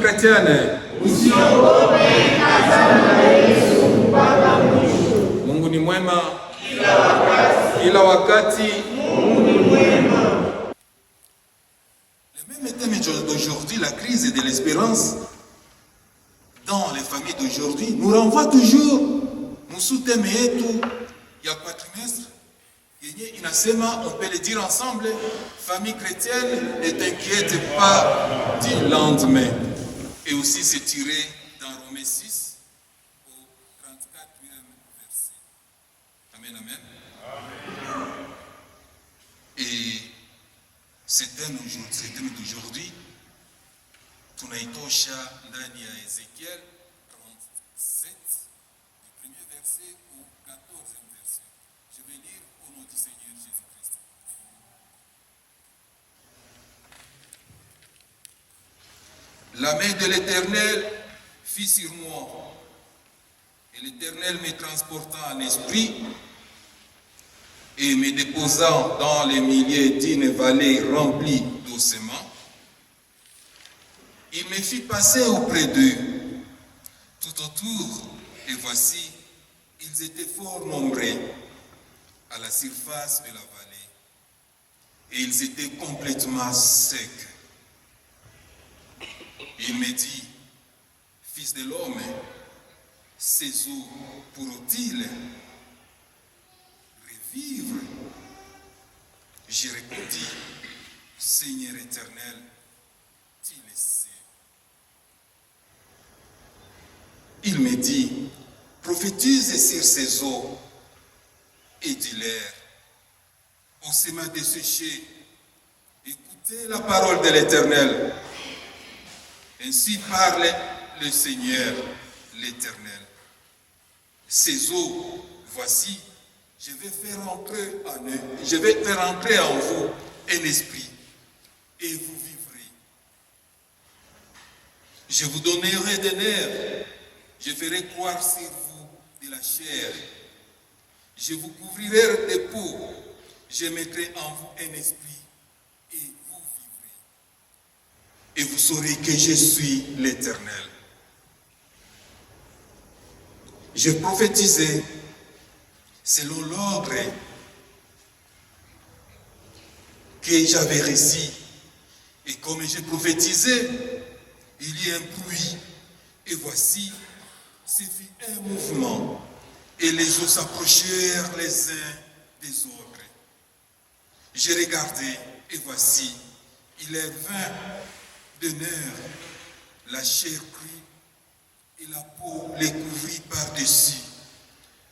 chrétienne, Mungu ni mwema kila wakati. Le même thème d'aujourd'hui, la crise de l'espérance dans les familles d'aujourd'hui, nous renvoie toujours thème yetu ya quatrimestre yenye inasema, on peut le dire ensemble, famille chrétienne, ne t'inquiète pas du lendemain. Et aussi c'est tiré dans Romains 6 au 34e verset. Amen, amen. Et ce thème d'aujourd'hui, tunaitosha ndani ya Ezekiel 37, du premier verset au 14e verset. Je vais lire au nom du Seigneur Jésus-Christ. La main de l'Éternel fit sur moi, et l'Éternel me transporta en esprit, et me déposant dans les milieux d'une vallée remplie d'ossements, il me fit passer auprès d'eux, tout autour, et voici, ils étaient fort nombreux à la surface de la vallée, et ils étaient complètement secs. Il me dit, fils de l'homme, ces eaux pourront-ils revivre? J'ai répondu, Seigneur éternel, tu le sais. Il me dit, prophétise sur ces eaux et dis-leur, au sémin desséché, écoutez la parole de l'Éternel. Ainsi parle le Seigneur, l'Éternel. Ces eaux, voici, je vais faire entrer en eux, je vais faire entrer en vous un esprit, et vous vivrez. Je vous donnerai des nerfs, je ferai croire sur vous de la chair. Je vous couvrirai de peau, je mettrai en vous un esprit, et vous vivrez. Et vous saurez que je suis l'Éternel. Je prophétisais selon l'ordre que j'avais reçu. Et comme je prophétisais, il y a un bruit. Et voici, ce fut un mouvement. Et les eaux s'approchèrent les uns des autres. J'ai regardé, et voici, il est 20 de nerfs, la chair crue, et la peau les couvrit par-dessus.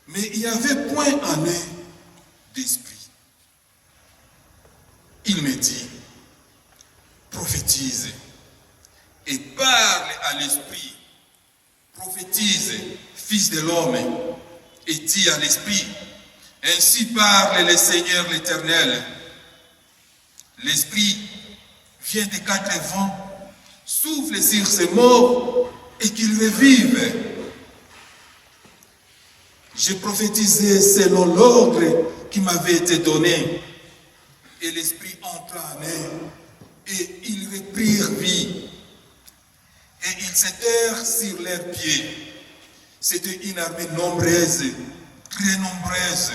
Mais il n'y avait point en eux d'esprit. Il me dit, prophétise et parle à l'esprit. Prophétise, fils de l'homme, et dis à l'esprit, ainsi parle le Seigneur l'Éternel. L'esprit vient des quatre vents, souffle sur ces morts et qu'ils revivent. J'ai prophétisé selon l'ordre qui m'avait été donné. Et l'esprit entra en eux et ils reprirent vie. Et ils s'étèrent sur leurs pieds. C'était une armée nombreuse, très nombreuse.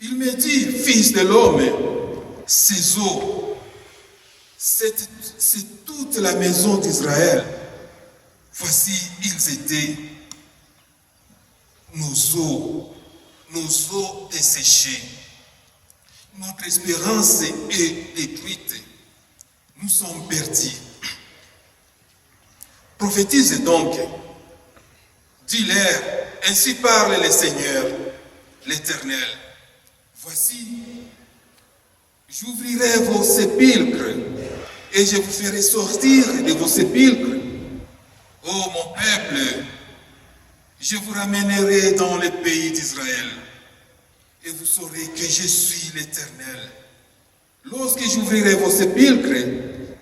Il me dit, fils de l'homme, ces eaux, c'est toute la maison d'Israël. Voici, ils étaient nos eaux desséchées. Notre espérance est détruite. Nous sommes perdus. Prophétise donc. Dis-leur, ainsi parle le Seigneur, l'Éternel. Voici, j'ouvrirai vos sépulcres et je vous ferai sortir de vos sépulcres. Ô mon peuple, je vous ramènerai dans le pays d'Israël et vous saurez que je suis l'Éternel. Lorsque j'ouvrirai vos sépulcres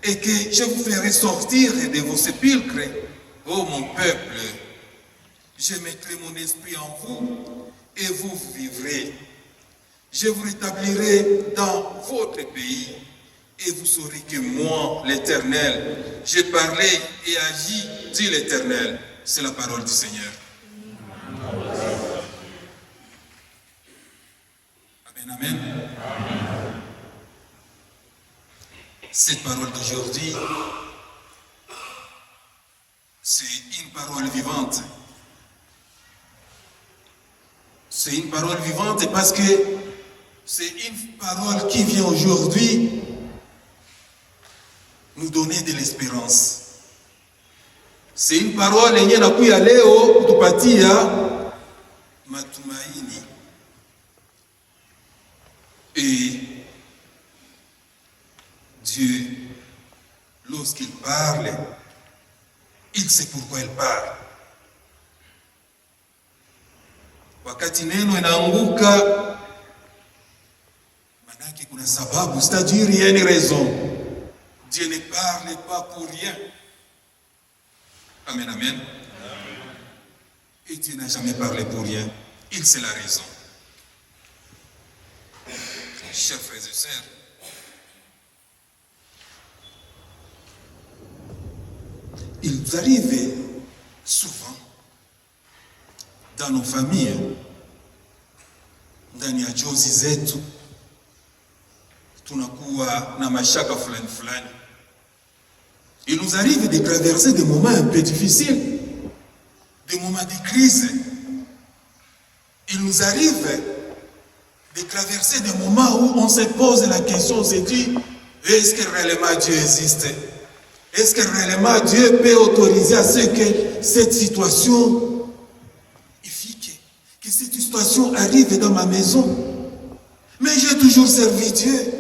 et que je vous ferai sortir de vos sépulcres, ô mon peuple, je mettrai mon esprit en vous et vous vivrez. Je vous rétablirai dans votre pays et vous saurez que moi, l'Éternel, j'ai parlé et agi, dit l'Éternel. C'est la parole du Seigneur. Amen, amen. Cette parole d'aujourd'hui, c'est une parole vivante. C'est une parole vivante parce que c'est une parole qui vient aujourd'hui nous donner de l'espérance. C'est une parole yenye nakuya leo kutupatia matumaini. Et Dieu, lorsqu'il parle, il sait pourquoi il parle. Wakati neno inaanguka, manake kuna sababu, c'est-à-dire il y a une raison. Dieu ne parle pas pour rien. Amen, amen. Et Dieu n'a jamais parlé pour rien. Il sait la raison. Chers frères et sœurs, il nous arrive souvent dans nos familles, ndani ya jozi zetu, tunakuwa na mashaka fulani fulani. Il nous arrive de traverser des moments un peu difficiles, des moments de crise. Il nous arrive de traverser des moments où on se pose la question, on se dit, est-ce que réellement Dieu existe? Est-ce que réellement Dieu peut autoriser à ce que cette situation que cette situation arrive dans ma maison? Mais j'ai toujours servi Dieu.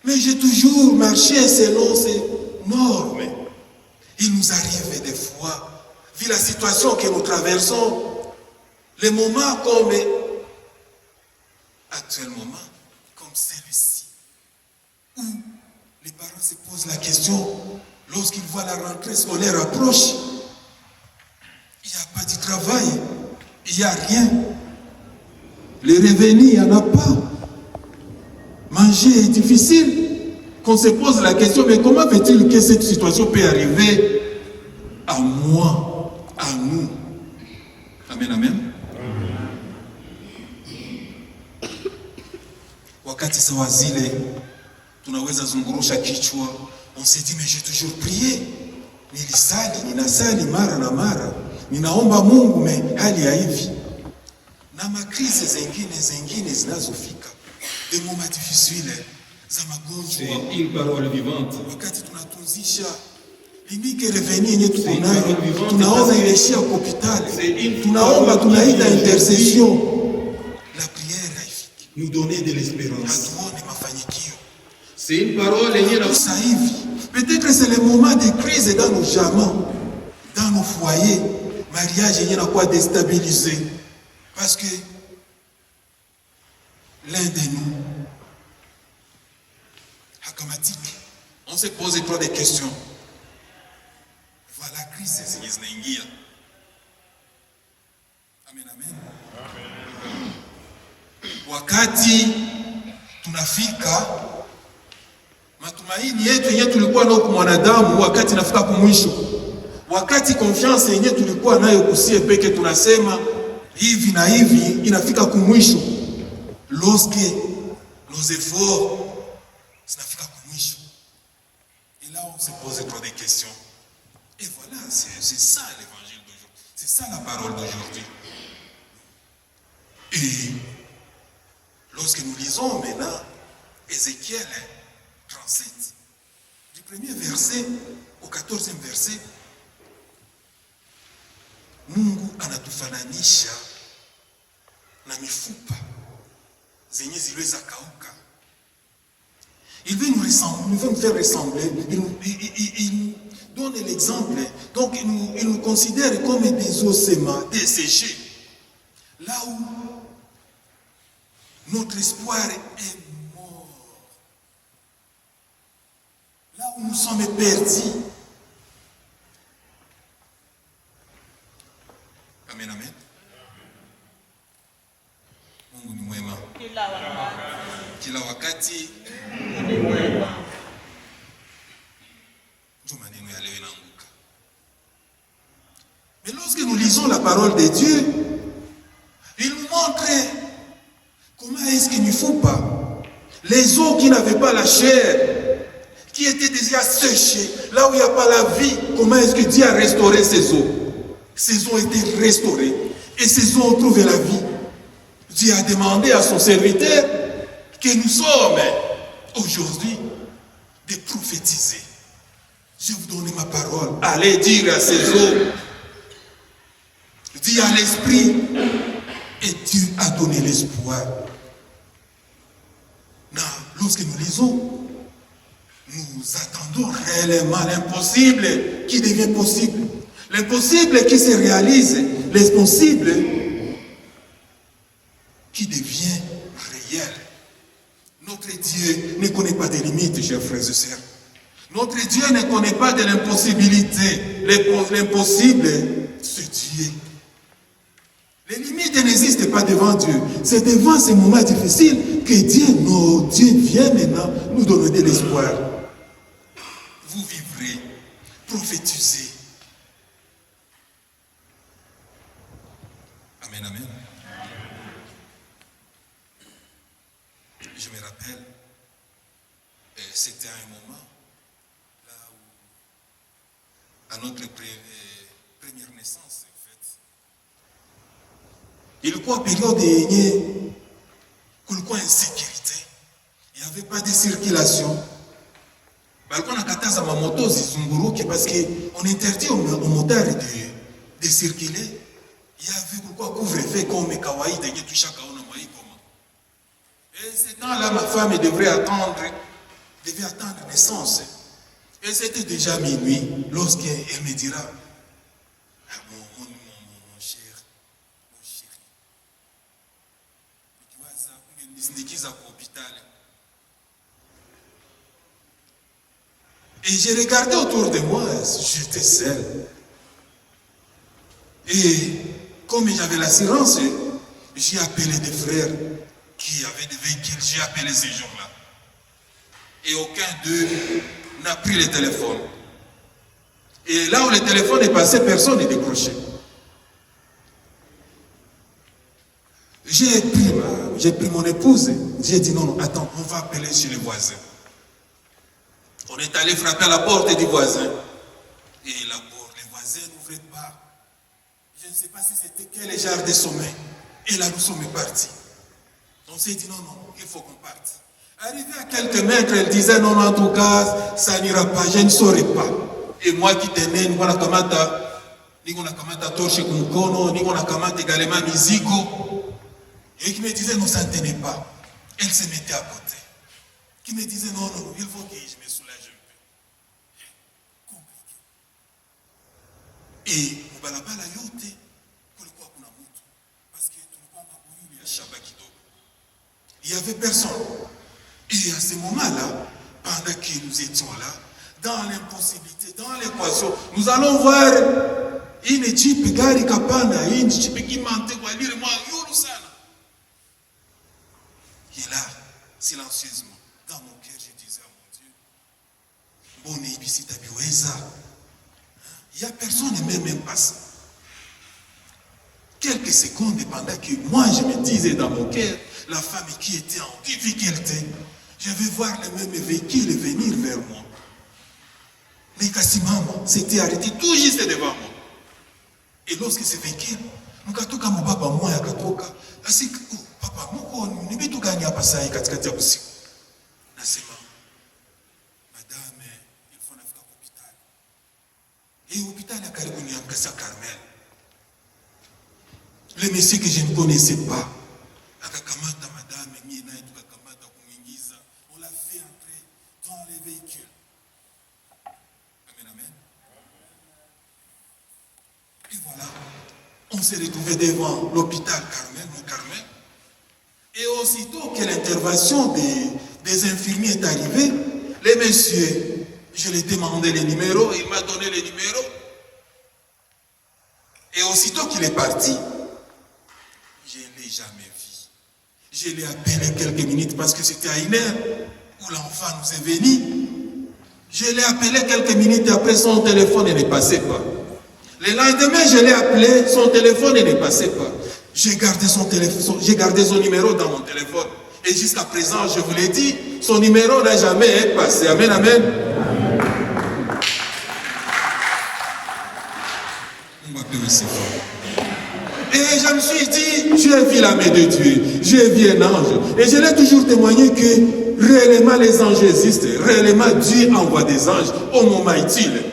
Mais j'ai toujours marché selon ses normes. Il nous arrive des fois, vu la situation que nous traversons, les moments comme actuellement, comme celui-ci, où les parents se posent la question, lorsqu'ils voient la rentrée scolaire approche, il n'y a pas de travail, il n'y a rien. Les revenus, il n'y en a pas. Manger est difficile. Qu'on se pose la question, mais comment fait-il que cette situation peut arriver à moi, à nous? Amen, amen. Wakati sawa zile tunaweza zungurusha kichwa, on se dit mais j'ai toujours prié, ninasali mara na mara, ninaomba Mungu, mais hali ya hivi na makrizi zingine zinazofika, des moments difficiles za magonjwa. C'est une parole vivante. Wakati tunatunzisha limike reveni yenye tuko nayo, tunaona inaishia kwa hospitali, tunaomba, tunaita intercession, la prière haifiki, nous donner de l'espérance, hatuone mafanikio. C'est une parole yenye na sasa hivi. Peut-être c'est le moment de crise dans nos jamans, dans nos foyers, mariage yenye na kwa déstabilisé, parce que l'un de nous hakamatique, on se pose trop de questions. Voilà crise zenye zinaingia. Amen, amen. Wakati tunafika matumaini yetu yenye tulikuwa nayo kwa mwanadamu, wakati nafika kumwisho, wakati confiance yenye tulikuwa nayo kusie peke tunasema hivi na hivi inafika kumwisho, lorsque nos efforts zinafika kumwisho, et là on se pose trop de questions. Et voilà, c'est ça l'évangile d'aujourd'hui, c'est ça la parole d'aujourd'hui. Et lorsque nous lisons maintenant Ézéchiel 37, du premier verset au 14e verset, Mungu anatufananisha na mifupa zenye ziliweza kauka. Il veut nous faire ressembler, il nous donne l'exemple, donc il nous considère comme des ossements desséchés, là où notre espoir est mort, là où nous sommes perdus. Amen, amen. Mungu ni mwema. Kila kila wakati. Mais lorsque nous lisons la parole de Dieu, il nous montre comment est-ce qu'il ne faut pas. Les eaux qui n'avaient pas la chair, qui étaient déjà séchées, là où il n'y a pas la vie, comment est-ce que Dieu a restauré ces eaux? Ces eaux étaient restaurées et ces eaux ont trouvé la vie. Dieu a demandé à son serviteur que nous sommes aujourd'hui de prophétiser. Je vous donne ma parole. Allez dire à ces eaux, dis à l'esprit, et Dieu a donné l'espoir. Lorsque nous lisons, nous attendons réellement l'impossible qui devient possible. L'impossible qui se réalise, l'impossible qui devient réel. Notre Dieu ne connaît pas de limites, chers frères et sœurs. Notre Dieu ne connaît pas de l'impossibilité. L'impossible, c'est Dieu. Les limites n'existent pas devant Dieu. C'est devant ces moments difficiles que Dieu vient maintenant nous donner de l'espoir. Vous vivrez, prophétisez. Amen, amen. Je me rappelle, c'était un moment là où, à notre première naissance, en fait, il y a une période de insécurité. Il n'y avait pas de circulation. Parce qu'on interdit aux motards de circuler. Il y avait pourquoi couvre-feu comme kawaii de chaque. Et ce temps-là, ma femme devait attendre naissance. Et c'était déjà minuit lorsqu'elle me dira, mon chéri, tu vois ça, et j'ai regardé autour de moi, j'étais seul. Et comme j'avais l'assurance, j'ai appelé des frères qui avaient des véhicules, j'ai appelé ces gens-là. Et aucun d'eux n'a pris le téléphone. Et là où le téléphone est passé, personne n'est décroché. J'ai pris mon épouse, j'ai dit non, attends, on va appeler chez les voisins. On est allé frapper à la porte du voisin. Et la porte, les voisins n'ouvraient pas. Je ne sais pas si c'était quel genre de sommeil. Et là, nous sommes partis. On s'est dit non, il faut qu'on parte. Arrivé à quelques mètres, elle disait non, en tout cas, ça n'ira pas, je ne saurais pas. Et moi qui tenais, nous avons kamata torche kumkono, nous avons kamata également mizigo. Et qui me disait non, ça ne tenait pas. Elle se mettait à côté. Qui me disait non, il faut que je me soulage un peu. Compliqué. Et on va là-bas la yote, pour le quoi qu'on a moutu. Parce que tout le monde a voulu, il y a Shabakido. Il n'y avait personne. Et à ce moment-là, pendant que nous étions là, dans l'impossibilité, dans l'équation, nous allons voir une jeep gari kapana, une jeep qui mentait, walire moi, yuru sana. Et là, silencieusement, dans mon cœur, je disais à mon Dieu, bon, ici, il n'y a personne qui même pas ça. Quelques secondes pendant que moi, je me disais dans mon cœur, la femme qui était en difficulté, je vais voir le même véhicule venir vers moi. Mais Kassimama s'était arrêté tout juste devant moi. Et lorsque ce véhicule, nous katoka mon papa moi akatoka, asi papa moko ni bitu gani hapa sai katikati ya usiku. Nasema madame, il faut nafika kwa hospitali. Et hospitali ya karibu ni Mkasa Carmel. Le monsieur que je ne connaissais pas, akakamata madame mie naye tukakamata kumuingiza, on l'a fait entrer dans les véhicules. Amen, amen. Et voilà, on s'est retrouvé devant l'hôpital Carmel, mon Carmel. Et aussitôt que l'intervention des infirmiers est arrivée, les messieurs, je lui ai demandé les numéros, il m'a donné les numéros. Et aussitôt qu'il est parti, je ne l'ai jamais vu. Je l'ai appelé quelques minutes parce que c'était à une heure où l'enfant nous est venu. Je l'ai appelé quelques minutes après, son téléphone ne passait pas. Le lendemain, je l'ai appelé, son téléphone ne passait pas. J'ai gardé son téléphone, j'ai gardé son numéro dans mon téléphone. Et jusqu'à présent, je vous l'ai dit, son numéro n'a jamais passé. Amen, amen. On va pleurer si fort. Et je me suis dit, j'ai vu la main de Dieu, j'ai vu un ange. Et je l'ai toujours témoigné que réellement les anges existent. Réellement Dieu envoie des anges au moment utile.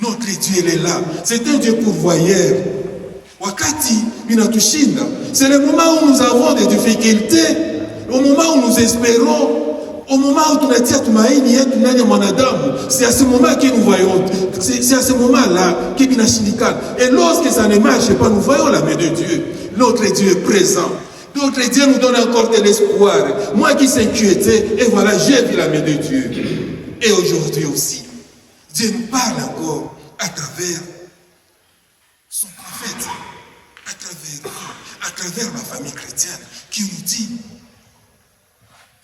Notre Dieu, il est là. C'est un Dieu pourvoyeur. Wakati minatushinda. C'est le moment où nous avons des difficultés. Au moment où nous espérons. Au moment où tunatia tumaini yetu ndani ya mwanadamu, c'est à ce moment que nous voyons, c'est à ce moment-là que binashindikana. Et lorsque ça ne marche pas, nous voyons la main de Dieu. Notre Dieu est présent. Notre Dieu nous donne encore de l'espoir. Moi qui s'inquiétais, et voilà, j'ai vu la main de Dieu. Et aujourd'hui aussi, Dieu nous parle encore à travers son prophète, à travers la famille chrétienne, qui nous dit,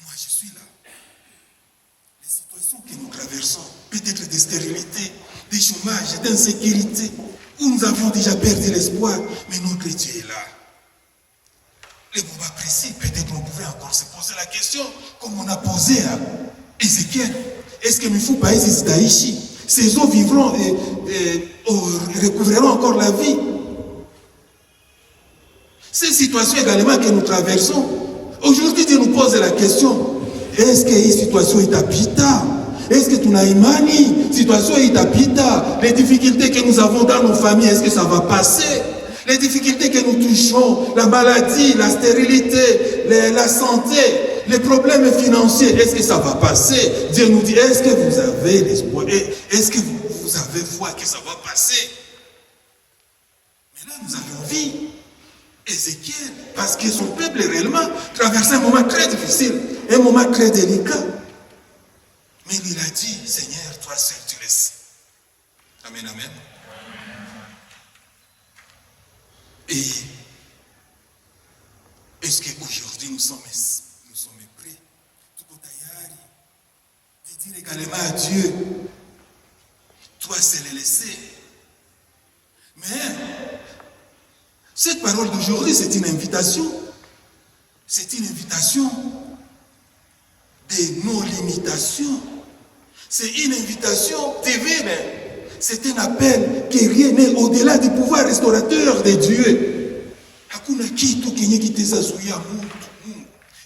moi je suis là. Les situations que nous traversons, peut-être des stérilités, des chômages, d'insécurité, où nous avions déjà perdu l'espoir, mais notre Dieu est là. Les moments précis, peut-être on pouvait encore se poser la question, comme on a posé à Ézéchiel. Est-ce que Mifupa zitaishi? Ces eaux vivront et recouvriront encore la vie. Ces situations également que nous traversons, aujourd'hui Dieu nous pose la question, est-ce que cette situation est habitable? Est-ce que tu as imani? Situation est habitable. Les difficultés que nous avons dans nos familles, est-ce que ça va passer? Les difficultés que nous touchons, la maladie, la stérilité, la santé, les problèmes financiers, est-ce que ça va passer? Dieu nous dit, est-ce que vous avez l'espoir? Est-ce que vous avez foi que ça va passer? Mais là, nous avons vu Ézéchiel, parce que son peuple réellement traversait un moment très difficile, un moment très délicat. Mais il a dit, Seigneur, toi seul tu le sais. Amen, amen. Et est-ce qu'aujourd'hui nous sommes prêts, tout au taillari, de dire également à Dieu, toi c'est le laisser. Mais cette parole d'aujourd'hui, c'est une invitation. C'est une invitation de nos limitations. C'est une invitation divine. C'est un appel qui rien n'est au-delà du pouvoir restaurateur de Dieu. Hakuna kitu kenye kitazuia mtu.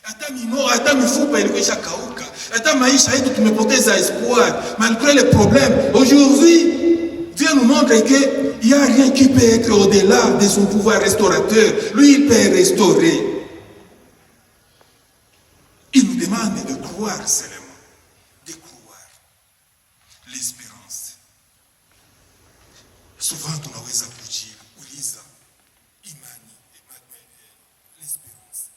Hata mifupa ilikwisha kauka. Hata maisha yetu tumepoteza espoir malgré les problèmes. Aujourd'hui, Dieu nous montre qu'il n'y a rien qui peut être au-delà de son pouvoir restaurateur. Lui, il peut restaurer. Il nous demande de croire seulement. De croire. L'espérance. Souvent tunaweza kujiuliza imani, l'espérance.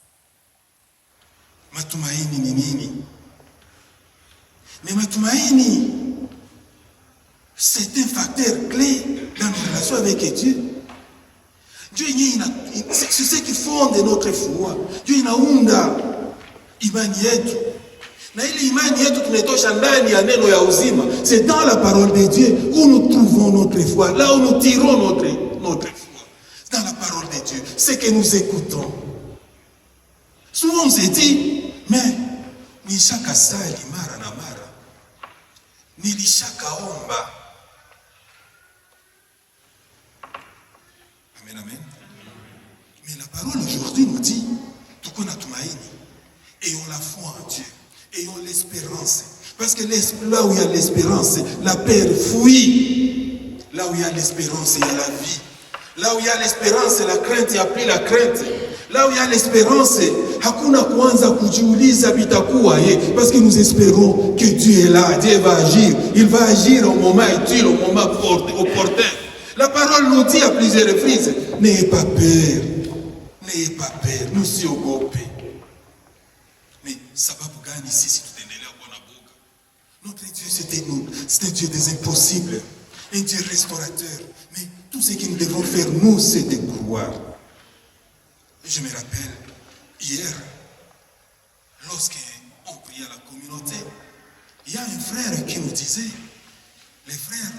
Matumaini ni nini? Mais matumaini, c'est un facteur clé dans nos relations avec Dieu. Dieu c'est ce qui fonde notre foi. Dieu inaunda imani yetu. Na ile imani yetu tunatosha ndani ya neno ya uzima. C'est dans la parole de Dieu où nous trouvons notre foi. Là où nous tirons notre foi. Dans la parole de Dieu. C'est que nous écoutons. Souvent on se dit, mais nishaka sali mara na mara. Nilishaka omba. Amen, amen. Mais la parole aujourd'hui nous dit, tout qu'on a tumaini, ayons la foi en Dieu. Ayons l'espérance. Parce que là où il y a l'espérance, la peur fuit. Là où il y a l'espérance, il y a la vie. Là où il y a l'espérance, la crainte, il n'y a plus la crainte. Là où il y a l'espérance, hakuna kuanza kujiuliza bitakuwa. Parce que nous espérons que Dieu est là, Dieu va agir. Il va agir au moment utile, au moment opportun. La parole nous dit à plusieurs reprises, n'ayez pas peur. N'ayez pas peur. Nous sommes occupés. Mais sababu gani sisi tutaendelea kuwa na boga? Notre Dieu, c'est un Dieu des impossibles, un Dieu restaurateur. Mais tout ce que nous devons faire, nous, c'est de croire. Je me rappelle, hier, lorsqu'on priait à la communauté, il y a un frère qui nous disait, les frères,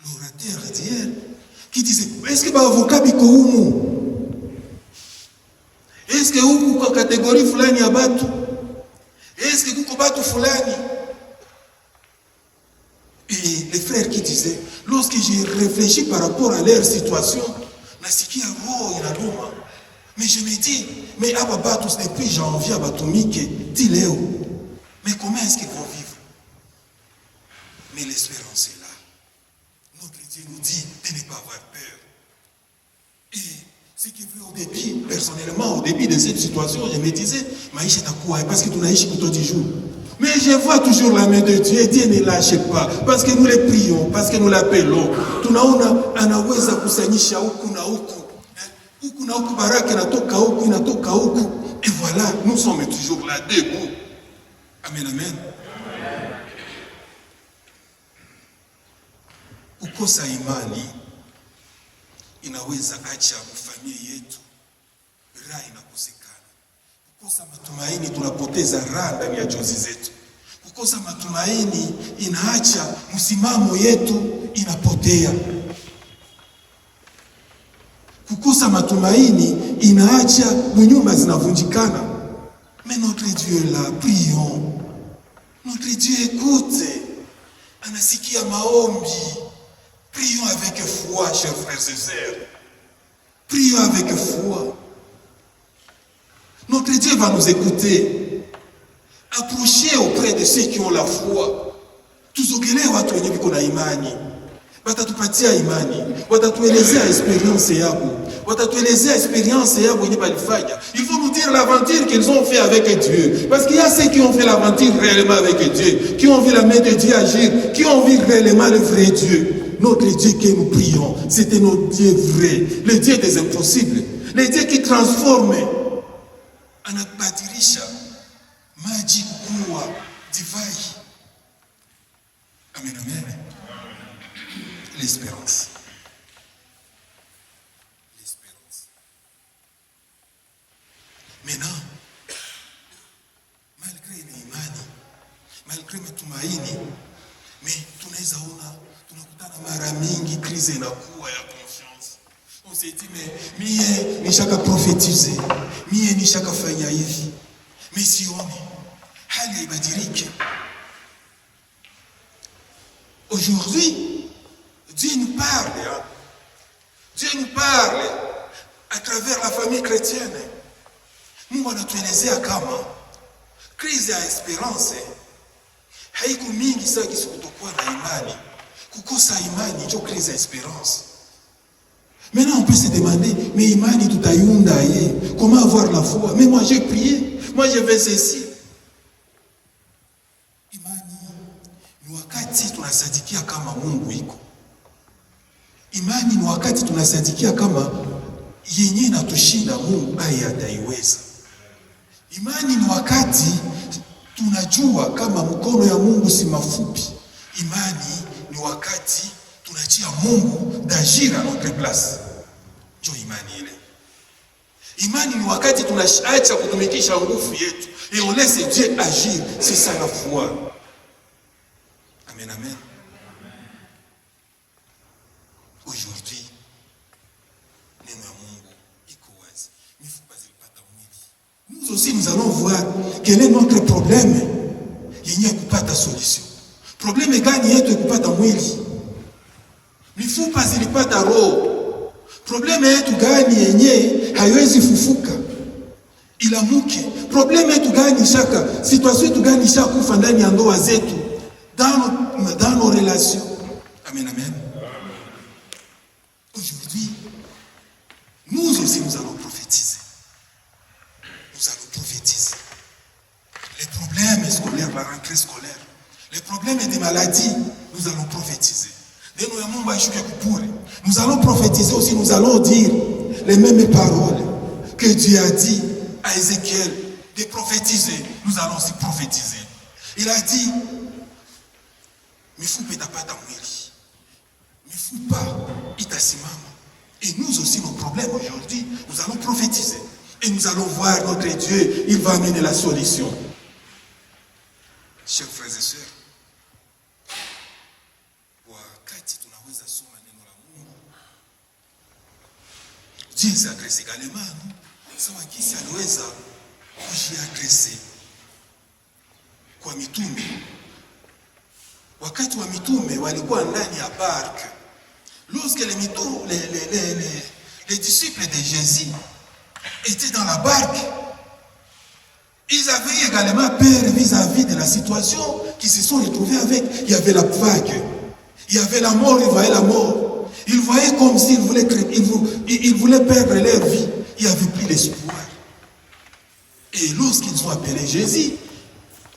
l'orateur d'hier, qui disait, est-ce que l'avocat biko humu? Est-ce que humu kwa catégorie fulani ya batu? Est-ce que kuko batu fulani? Et les frères qui disaient, lorsque j'ai réfléchi par rapport à leur situation, nasikia roho inaluma. Mais je me dis, mais aba batu depuis janvier batumike ti leo. Mais comment est-ce qu'ils vont vivre? Mais l'espérance est là. Notre Dieu nous dit de ne pas avoir peur. Et ce qui veut au début, personnellement, au début de cette situation, je me disais, maïcha takuwa, parce que tu n'as pas du jour. Mais je vois toujours la main de Dieu et Dieu ne lâche pas. Parce que nous les prions, parce que nous l'appelons. Tunaona anaweza kusanyisha huku na huku. Huku na huku baraka inatoka huku, inatoka huku. Et voilà, nous sommes toujours là, debout. Amen, amen. Kukosa imani inaweza acha familia yetu raha inakosekana. Kukosa matumaini tunapoteza raha ndani ya jozi zetu. Kukosa matumaini inaacha msimamo yetu inapotea. Kukosa matumaini inaacha nyumba zinavunjikana. Mais notre Dieu est là, prions. Notre Dieu écoute. Anasikia maombi. Prions avec foi, chers frères et sœurs. Prions avec foi. Notre Dieu va nous écouter. Approchez auprès de ceux qui ont la foi. Tuzogelee watu wenye biko na imani. Watatupatia imani. Watatuelezea expérience yabo. Watatuelezea expérience yabo yenye balifanya. Il faut nous dire l'aventure qu'ils ont fait avec Dieu. Parce qu'il y a ceux qui ont fait l'aventure réellement avec Dieu. Qui ont vu la main de Dieu agir. Qui ont vu réellement le vrai Dieu. Notre Dieu que nous prions, c'était notre Dieu vrai. Le Dieu des impossibles. Le Dieu qui transforme. Anabadilisha maji kuwa divai. Amen, amen. L'espérance. L'espérance. Maintenant, malgré l'imani, malgré matumaini, mais tunaweza ona tunakutana mara mingi crise inakuwa ya confiance. On s'est dit, mais mie nishaka prophétiser, mie nishaka fanya hivi, mais sioni hali haibadilike. Aujourd'hui, Dieu nous parle, hein? Dieu nous parle à travers la famille chrétienne. Mungu anatuelezea kama crise ya esperance haiko mingi sana kisipokuwa na imani. Kukosa imani ndio crise ya esperance. Maintenant on peut se demander, mais imani tutaiunda ye? Comment avoir la foi? Mais moi j'ai prié, moi je fais ceci. Imani ni wakati tunasadikia kama Mungu iko. Imani ni wakati tunasadikia kama yenye natushinda Mungu ataiweza. Imani ni wakati tunajua kama mkono ya Mungu si mafupi. Imani ni wakati tunachia Mungu d'agir à notre place. Ndio imani ile. Imani ni wakati tunaacha kutumikisha nguvu yetu et on laisse Dieu agir. C'est ça la foi. Amen, amen. Aujourd'hui, neno ya Mungu iko wazi. Mifupa zilipata mwili. Nous aussi nous allons voir quel est notre problème. Yenye kupata solution. Problème gani yetu kupata mwili? Mifupa zilipata roho. Problème yetu gani yenye haiwezi fufuka? Ilamuke. Problème yetu gani shaka? Situation yetu gani shaka kufa ndani ya ndoa zetu? Dans nos relations. Amen, amen. Aujourd'hui, nous aussi nous allons prophétiser. Nous allons prophétiser. Les problèmes scolaires, la rentrée scolaire, les problèmes des maladies, nous allons prophétiser. Nous allons prophétiser aussi, nous allons dire les mêmes paroles que Dieu a dit à Ézéchiel de prophétiser. Nous allons aussi prophétiser. Il a dit, mifupa itapata mwili, mifupa itasimama. Et nous aussi, nos problèmes aujourd'hui, nous allons prophétiser. Et nous allons voir notre Dieu, il va amener la solution. Chers frères et sœurs, wakati tunaweza soma neno la Mungu, jinsi agresi galemani sawa kisi aliweza kujiagresi kwa mitume. Wakati wa mitume walikuwa ndani ya barque. Lorsque les disciples de Jésus étaient dans la barque, ils avaient également peur vis-à-vis de la situation qu'ils se sont retrouvés avec. Il y avait la vague, il y avait la mort, ils voyaient la mort. Ils voyaient comme s'ils voulaient, ils voulaient perdre leur vie. Il n'y avait plus d'espoir. Et lorsqu'ils ont appelé Jésus,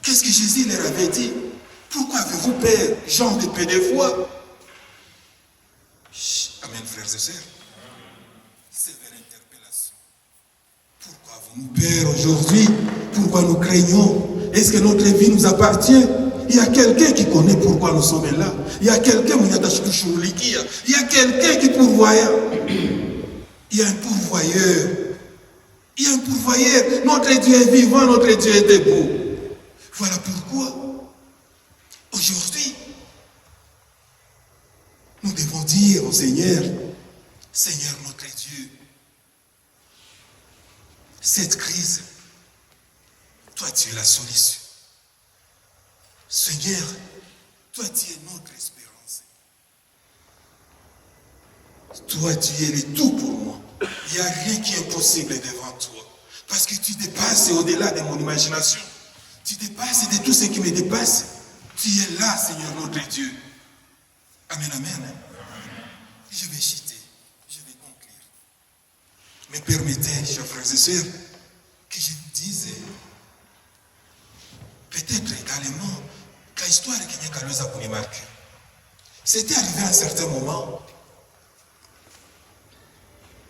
qu'est-ce que Jésus leur avait dit? Pourquoi avez-vous peur, gens de peu de foi? Amen, frères et sœurs. Sévère interpellation. Pourquoi avons-nous peur aujourd'hui? Pourquoi nous craignons? Est-ce que notre vie nous appartient? Il y a quelqu'un qui connaît pourquoi nous sommes là. Il y a quelqu'un il y a quelqu'un qui pourvoit. Il y a un pourvoyeur. Il y a un pourvoyeur. Notre Dieu est vivant, notre Dieu est debout. Voilà pourquoi aujourd'hui nous devons dire au Seigneur, Seigneur notre Dieu, cette crise, toi tu es la solution. Seigneur, toi tu es notre espérance. Toi tu es le tout pour moi. Il n'y a rien qui est impossible devant toi. Parce que tu dépasses au-delà de mon imagination. Tu dépasses de tout ce qui me dépasse. Tu es là, Seigneur notre Dieu. Amen, amen. Je vais chiter, je vais conclure. Mais permettez, chers frères et sœurs, que je vous dise, peut-être également, que l'histoire qui n'est qu'à nous a marqué. C'était arrivé à un certain moment.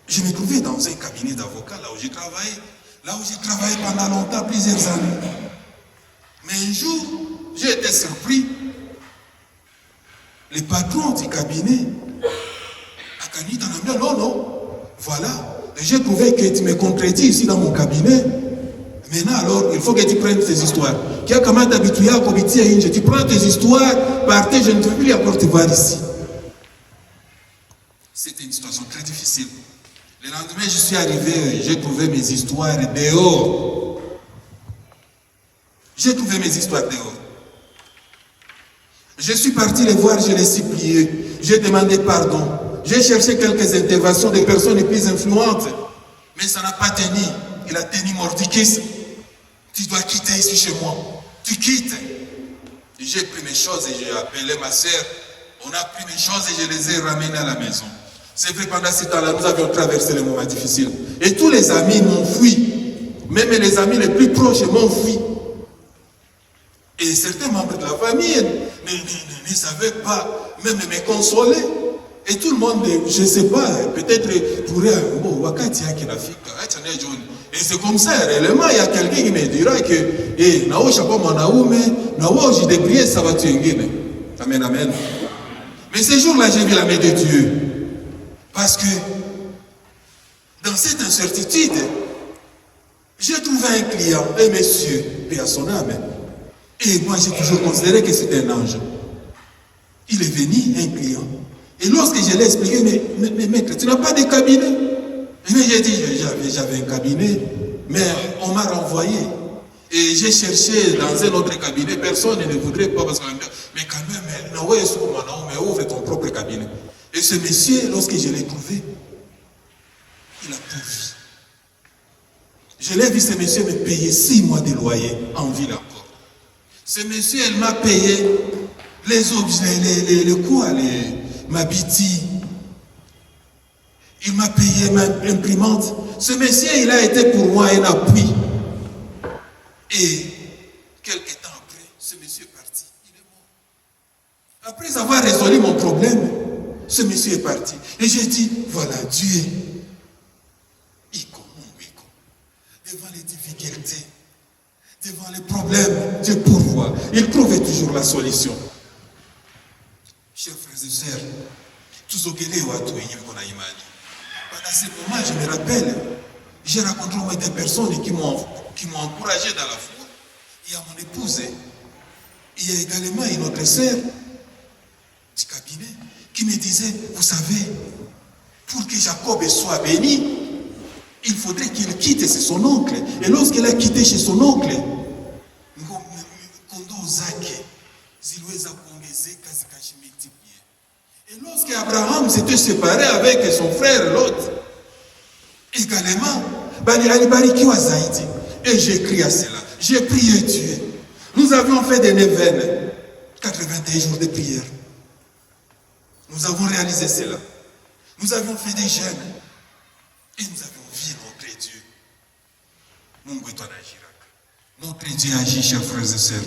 Je me trouvais dans un cabinet d'avocats, là où j'ai travaillé. Là où j'ai travaillé pendant longtemps, plusieurs années. Mais un jour, j'ai été surpris. Le patron du cabinet a gagné dans la main. Non, non. Voilà. J'ai trouvé que tu me contredis ici dans mon cabinet. Maintenant, alors, il faut que tu prennes tes histoires. Tu as comment t'habituer à comiter. Tu prends tes histoires, partez, je ne veux plus encore te voir ici. C'était une situation très difficile. Le lendemain, je suis arrivé, j'ai trouvé mes histoires dehors. J'ai trouvé mes histoires dehors. Je suis parti les voir, je les supplié. J'ai demandé pardon. J'ai cherché quelques interventions des personnes les plus influentes. Mais ça n'a pas tenu. Il a tenu Mordicus. Tu dois quitter ici chez moi. Tu quittes. J'ai pris mes choses et j'ai appelé ma sœur. On a pris mes choses et je les ai ramenées à la maison. C'est vrai, pendant ce temps-là, nous avions traversé les moments difficiles. Et tous les amis m'ont fui. Même les amis les plus proches m'ont fui. Et certains membres de la famille ne savaient pas même me consoler. Et tout le monde, je ne sais pas, peut-être pourrait... Bon, wakati yake nafika, acha naye John. Et c'est comme ça, réellement, il y a quelqu'un qui me dira que naosha kwa mwanaume, na wewe ujidebrouiller ça va tu wengine. Amen, amen. Mais ce jour-là, j'ai vu la main de Dieu. Parce que dans cette incertitude, j'ai trouvé un client, un monsieur, paix à son âme. Et moi, j'ai toujours considéré que c'était un ange. Il est venu, un client. Et lorsque je l'ai expliqué, mais maître, tu n'as pas de cabinet? Mais j'ai dit, j'avais un cabinet, mais on m'a renvoyé. Et j'ai cherché dans un autre cabinet, personne ne voudrait pas, parce qu'on me dit, mais quand même, ouvre ton propre cabinet. Et ce monsieur, lorsque je l'ai trouvé, il a pourvu. Je l'ai vu, ce monsieur me payer 6 mois de loyer en ville encore. Ce monsieur, elle m'a payé les objets, ma biti. Il m'a payé ma imprimante. Ce monsieur, il a été pour moi un appui. Et quelques temps après, ce monsieur est parti. Il est mort. Après avoir résolu mon problème, ce monsieur est parti. Et j'ai dit, voilà, Dieu, devant les difficultés, devant les problèmes, Dieu pourvoit. Il trouve toujours la solution. Chers frères et sœurs, tous au Guinée ou à tout qu'on a imani. Pendant ce moment, je me rappelle, j'ai rencontré au moins des personnes qui m'ont encouragé dans la foi. Il y a mon épouse. Il y a également une autre sœur du cabinet qui me disait, vous savez, pour que Jacob soit béni, il faudrait qu'il quitte chez son oncle. Et lorsqu'il a quitté chez son oncle, et lorsqu'Abraham s'était séparé avec son frère Lot, également, et j'ai crié à cela, j'ai prié Dieu. Nous avions fait des neuvaines, 81 jours de prière. Nous avons réalisé cela. Nous avions fait des jeûnes et nous avions vu notre Dieu. Notre Dieu agit, chers frères et sœurs.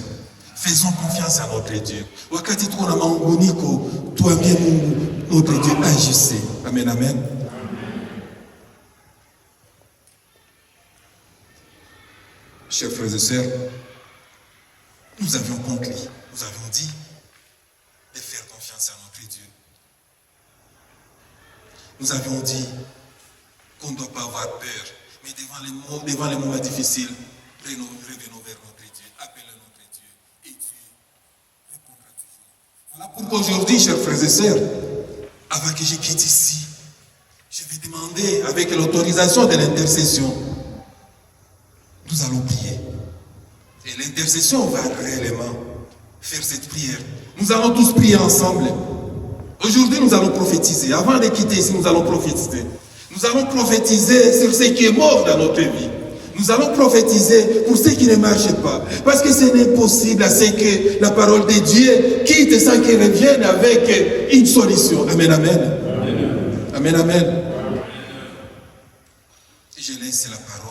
Faisons confiance à notre Dieu. Wakati tuko na maunguniko, tuambie Mungu, notre Dieu agisse. Amen, amen. Chers frères et sœurs, nous avions conclu, nous avions dit de faire confiance à notre Dieu. Nous avions dit qu'on ne doit pas avoir peur, mais devant les moments difficiles, revenons vers notre Dieu, appelons notre Dieu, et Dieu répondra toujours. Voilà pourquoi aujourd'hui, chers frères et sœurs, avant que je quitte ici, je vais demander, avec l'autorisation de l'intercession, nous allons prier. Et l'intercession va réellement faire cette prière. Nous allons tous prier ensemble. Aujourd'hui, nous allons prophétiser. Avant de quitter ici, nous allons prophétiser. Nous allons prophétiser sur ce qui est mort dans notre vie. Nous allons prophétiser pour ce qui ne marche pas. Parce que ce n'est possible à ce que la parole de Dieu quitte sans qu'il revienne avec une solution. Amen, amen. Amen, amen. Je laisse la parole